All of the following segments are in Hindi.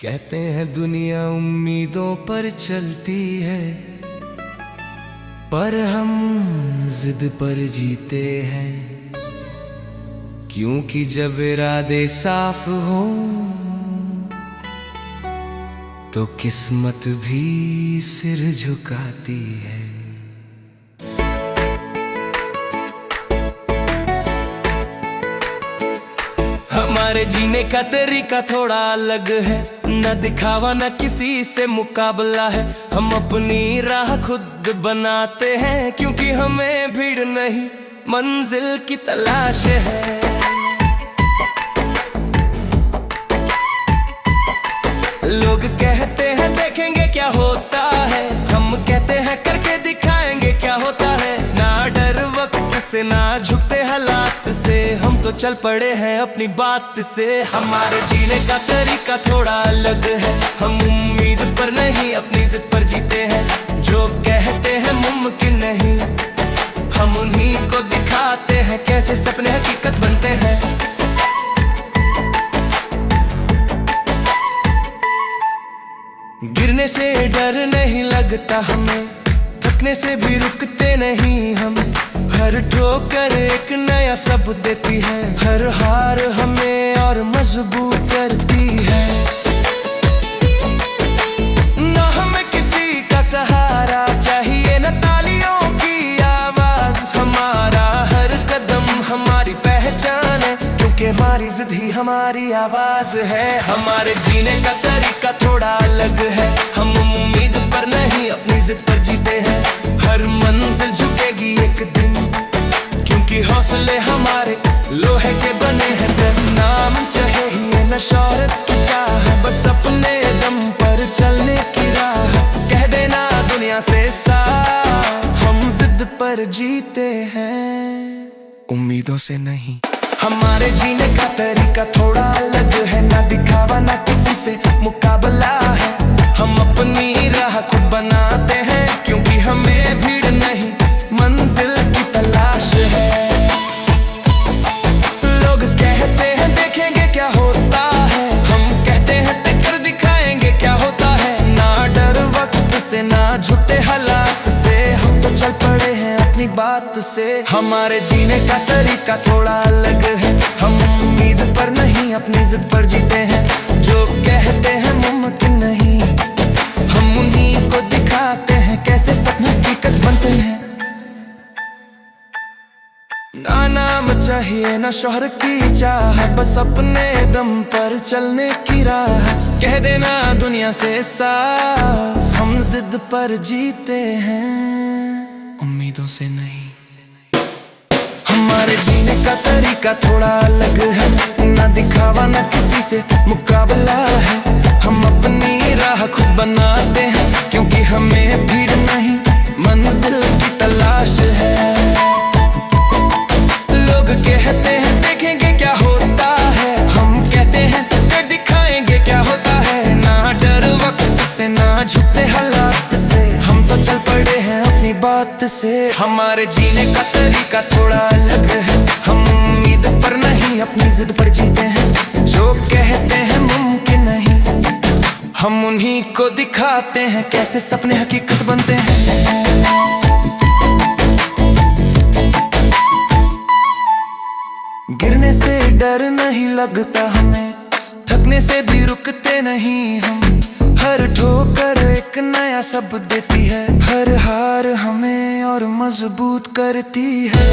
कहते हैं दुनिया उम्मीदों पर चलती है, पर हम जिद पर जीते हैं। क्योंकि जब इरादे साफ हो तो किस्मत भी सिर झुकाती है। हमारे जीने का तरीका थोड़ा अलग है, न दिखावा न किसी से मुकाबला है। हम अपनी राह खुद बनाते हैं, क्योंकि हमें भीड़ नहीं मंजिल की तलाश है। लोग कहते हैं देखेंगे क्या होता है, हम कहते हैं करके दिखाएंगे क्या होता है। ना डर वक्त से ना झुकते हालात से, हम तो चल पड़े हैं अपनी बात से। हमारे जीने का तरीका थोड़ा अलग है, हम उम्मीद पर नहीं अपनी जिद पर जीते हैं। जो कहते हैं मुमकिन नहीं, हम उन्हीं को दिखाते हैं कैसे सपने हकीकत बनते हैं। गिरने से डर नहीं लगता हमें, थकने से भी रुकते नहीं हम। हर ठोकर एक नया सबक देती है, हर हार हमें और मजबूत करती है। ना हमें किसी का सहारा चाहिए, न तालियों की आवाज। हमारा हर कदम हमारी पहचान है, क्योंकि हमारी जिद ही हमारी आवाज है। हमारे जीने का तरीका थोड़ा अलग है, हम उम्मीद पर नहीं अपनी जिद पर जीते हैं। हर मंजिल झुकेगी एक दिन, क्योंकि हौसले हमारे लोहे के बने हैं। नाम चाहिए न शोहरत की चाह, बस अपने दम पर चलने की राह। कह देना दुनिया से साफ, हम जिद पर जीते हैं उम्मीदों से नहीं। हमारे जीने का तरीका थोड़ा अलग है, ना दिखावा ना किसी से मुकाबला है। हम अपनी राह खुद बनाते हैं, क्योंकि हमें भीड़ नहीं मंजिल की तलाश है। लोग कहते हैं देखेंगे क्या होता है, हम कहते हैं कर दिखाएंगे क्या होता है। ना डर वक्त से ना झुकते हालात से, हम तो चल पड़े हैं अपनी बात से। हमारे जीने का तरीका थोड़ा अलग है, हम उम्मीद पर नहीं अपनी जिद पर जीते हैं। जो कहते हैं मुमकिन नहीं, हम उन्हीं को दिखाते हैं कैसे सपने हकीकत बनते हैं। ना नाम चाहिए ना शोहर की चाह, बस अपने दम पर चलने की राह। कह देना दुनिया से साफ, हम जिद पर जीते हैं उम्मीदों से नहीं। हमारे जीने का तरीका थोड़ा अलग है, ना दिखावा ना किसी से मुकाबला है। हम अपनी राह खुद बनाते हैं, क्योंकि हमें भीड़ नहीं मंजिल की तलाश है। लोग कहते हैं देखेंगे क्या होता है, हम कहते हैं कर दिखाएंगे क्या होता है। ना डर वक्त से ना झुकते हालात से, हम तो चल पड़े हैं अपनी बात से। हमारे जीने का तरीका थोड़ा अलग है, हम उम्मीद पर नहीं अपनी जिद पर जीते हैं। जो कहते हैं मुमकिन नहीं, हम उन्हीं को दिखाते हैं कैसे सपने हकीकत बनते हैं। गिरने से डर नहीं लगता हमें, थकने से भी रुकते नहीं हम। हर ठोकर एक नया सबक देती है, हर हार हमें और मजबूत करती है।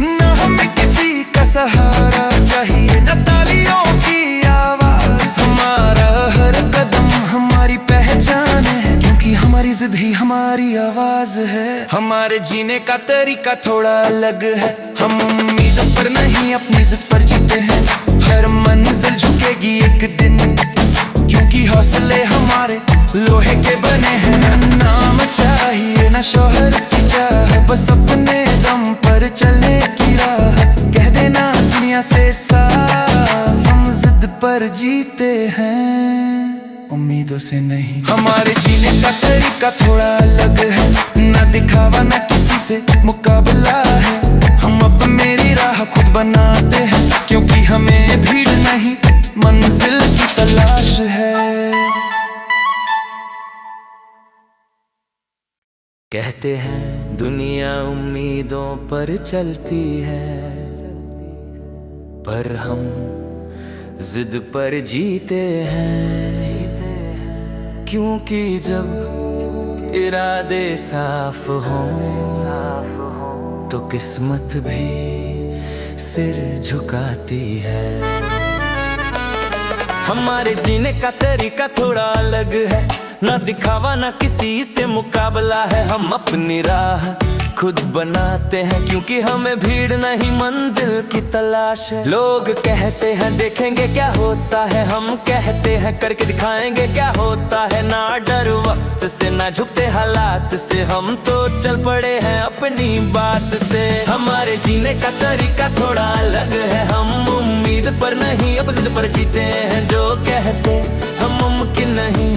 ना हमें किसी का सहारा चाहिए, न तालियों की आवाज। हमारा हर कदम हमारी पहचान है, क्योंकि हमारी जिद ही हमारी आवाज है। हमारे जीने का तरीका थोड़ा अलग है, हम उम्मीद पर नहीं अपनी जिद पर जीते हैं। हर मंजिल झुकेगी एक दिन, क्योंकि हौसले हमारे लोहे के बने हैं। नाम चाहिए ना शोहरत की चाह, बस अपने दम पर चलने की राह। कह देना दुनिया से साफ, हम जिद पर जीते हैं उम्मीदों से नहीं। हमारे जीने का तरीका थोड़ा अलग है, ना दिखावा ना किसी से मुकाबला है। हम अब मेरी राह खुद बनाते हैं, क्योंकि हमें भीड़ नहीं मंजिल की तलाश है। कहते हैं दुनिया उम्मीदों पर चलती है, पर हम जिद पर जीते हैं। क्योंकि जब इरादे साफ हों तो किस्मत भी सिर झुकाती है। हमारे जीने का तरीका थोड़ा अलग है, ना दिखावा ना किसी से मुकाबला है। हम अपनी राह खुद बनाते हैं, क्योंकि हमें भीड़ नहीं मंजिल की तलाश है। लोग कहते हैं देखेंगे क्या होता है, हम कहते हैं करके दिखाएंगे क्या होता है। ना डर वक्त से ना झुकते हालात से, हम तो चल पड़े हैं अपनी बात से। हमारे जीने का तरीका थोड़ा अलग है, हम उम्मीद पर नहीं अब जिद पर जीते हैं। जो कहते हम मुमकिन नहीं,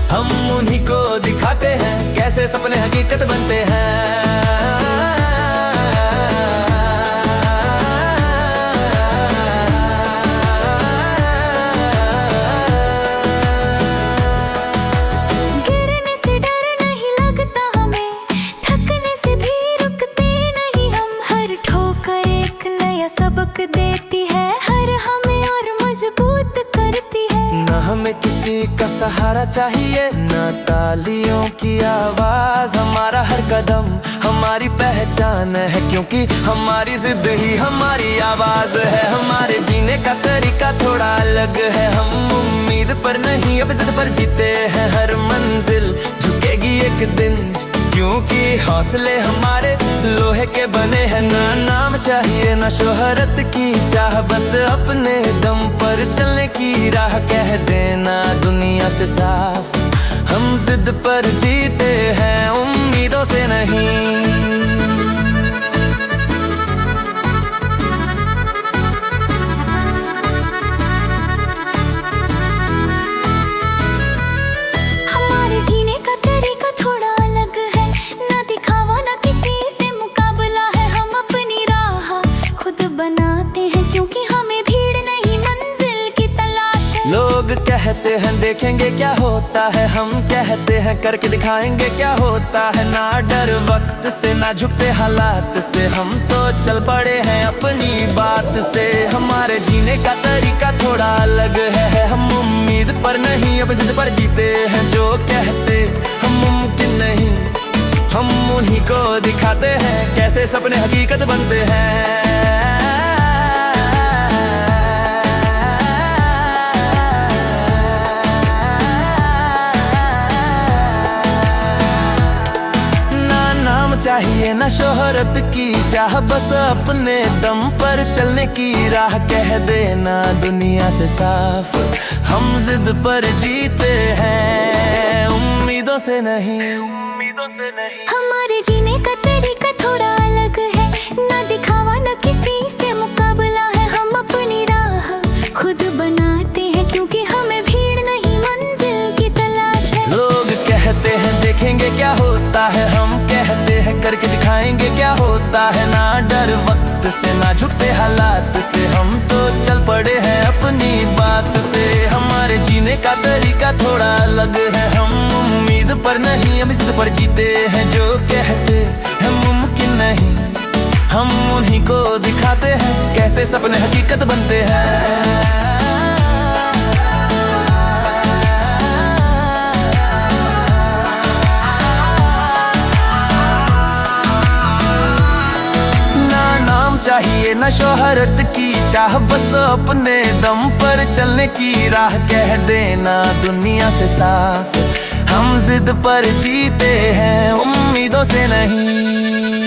हम उन्हीं को दिखाते हैं कैसे सपने हकीकत बनते हैं। गिरने से डर नहीं लगता हमें, थकने से भी रुकते नहीं हम। हर ठोकर एक नया सबक देती है, हर हमें और मजबूत करती है। न हमें किसी का सहारा चाहिए, न तालियों की आवाज। हमारा हर कदम हमारी पहचान है, क्योंकि हमारी जिद ही हमारी आवाज है। हमारे जीने का तरीका थोड़ा अलग है, हम उम्मीद पर नहीं अब जिद पर जीते हैं। हर मंजिल झुकेगी एक दिन, क्योंकि हौसले हमारे लोहे के बने हैं। ना नाम चाहिए ना शोहरत की चाह, बस अपने दम पर चलने की राह। कह देना दुनिया से साफ, हम जिद पर जीते हैं उम्मीदों से नहीं। हमारे जीने का तरीका थोड़ा अलग है, ना दिखावा ना किसी से मुकाबला है। हम अपनी राह खुद बनाते हैं, क्योंकि हमें भीड़ नहीं मंजिल की तलाश है। लोग कहते हैं देखेंगे क्या होता है, हम कहते हैं करके दिखाएंगे क्या होता है। ना डर वक्त से ना झुकते हालात से, हम तो चल पड़े हैं अपनी बात से। हमारे जीने का तरीका थोड़ा अलग है, हम उम्मीद पर नहीं अब जिद पर जीते हैं। जो कहते हम मुमकिन नहीं, हम उन्हीं को दिखाते हैं कैसे सपने हकीकत बनते हैं। चाहिए ना शोहरत की चाह, बस अपने दम पर चलने की राह। कह देना दुनिया से साफ, हम जिद पर जीते हैं उम्मीदों से नहीं, उम्मीदों से नहीं। हमारे जीने का तरीका थोड़ा अलग है, ना दिखावा ना किसी से मुकाबला है। हम अपनी राह खुद बनाते हैं, क्योंकि हमें भीड़ नहीं मंजिल की तलाश है। लोग कहते हैं देखेंगे क्या होता है, हम कहते हैं करके दिखाएंगे क्या होता है। ना डर वक्त से ना झुकते हालात से, हम तो चल पड़े हैं अपनी बात से। हमारे जीने का तरीका थोड़ा अलग है, हम उम्मीद पर नहीं हम जिद पर जीते हैं। जो कहते हैं मुमकिन नहीं, हम उन्हीं को दिखाते हैं कैसे सपने हकीकत बनते हैं। चाहिए न शोहरत की चाह, बस अपने दम पर चलने की राह। कह देना दुनिया से साफ, हम जिद पर जीते हैं उम्मीदों से नहीं।